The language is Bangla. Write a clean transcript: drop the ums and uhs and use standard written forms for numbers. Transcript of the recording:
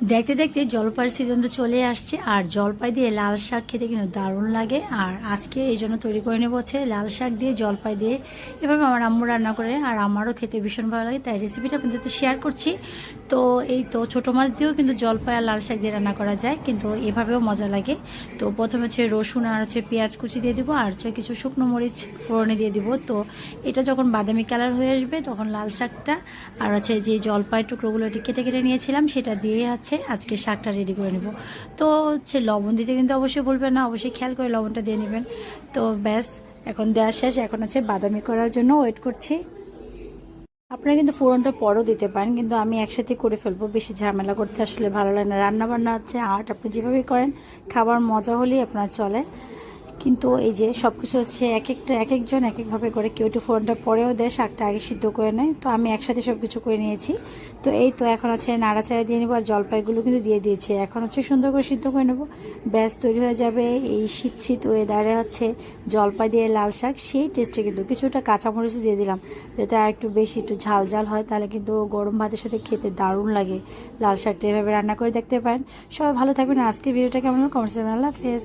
দেখতে দেখতে জলপাইয়ের সিজন তো চলে আসছে, আর জলপাই দিয়ে লাল শাক খেতে কিন্তু দারুণ লাগে। আর আজকে এই জন্য তৈরি করে নেবো হচ্ছে লাল শাক দিয়ে জলপাই দিয়ে। এভাবে আমার আম্মু রান্না করে, আর আমারও খেতে ভীষণ ভালো লাগে, তাই রেসিপিটা আপনাদের সাথে শেয়ার করছি। তো এই তো ছোটো মাছ দিয়েও কিন্তু জলপাই আর লাল শাক দিয়ে রান্না করা যায়, কিন্তু এভাবেও মজা লাগে। তো প্রথমে হচ্ছে রসুন আর হচ্ছে পেঁয়াজ কুচি দিয়ে দিব, আর হচ্ছে কিছু শুকনো মরিচ ফোড়নে দিয়ে দিব। তো এটা যখন বাদামি কালার হয়ে আসবে তখন লাল শাকটা আর হচ্ছে যে জলপাই টুকরোগুলো কেটে কেটে নিয়েছিলাম সেটা দিয়ে হচ্ছে আজকে শাকটা রেডি করে নেব। তো হচ্ছে লবণ দিতে কিন্তু অবশ্যই বলবেন না, অবশ্যই খেয়াল করে লবণটা দিয়ে নেবেন। তো ব্যাস, এখন দেওয়া শেষ, এখন হচ্ছে বাদামি করার জন্য ওয়েট করছি। আপনারা কিন্তু ফোড়নটা পরও দিতে পারেন, কিন্তু আমি একসাথে করে ফেলবো, বেশি ঝামেলা করতে আসলে ভালো লাগে না। রান্না বান্না হচ্ছে আর্ট, আপনি যেভাবে করেন খাবার মজা হলেই আপনার চলে। কিন্তু এই যে সব কিছু হচ্ছে এক একজন এক একভাবে করে, কেউ একটু ফোড়নটা পরেও দেয়, শাকটা আগে সিদ্ধ করে নেয়, তো আমি একসাথে সব কিছু করে নিয়েছি। তো এই তো এখন হচ্ছে নাড়াচাড়া দিয়ে নেবো, আর জলপাইগুলো কিন্তু দিয়ে দিয়েছি, এখন হচ্ছে সুন্দর করে সিদ্ধ করে নেবো। ব্যাস তৈরি হয়ে যাবে এই শীত শীত ওয়েদারে হচ্ছে জলপাই দিয়ে লাল শাক। সেই টেস্টে কিন্তু কিছুটা কাঁচামরিচ দিয়ে দিলাম, যাতে আর একটু বেশি একটু ঝাল ঝাল হয়, তাহলে কিন্তু গরম ভাতের সাথে খেতে দারুণ লাগে। লাল শাকটা এভাবে রান্না করে দেখতে পারেন। সবাই ভালো থাকবেন। আজকে ভিডিওটা কেমন হলো কমেন্টস করবেন। আল্লাহ হাফেজ।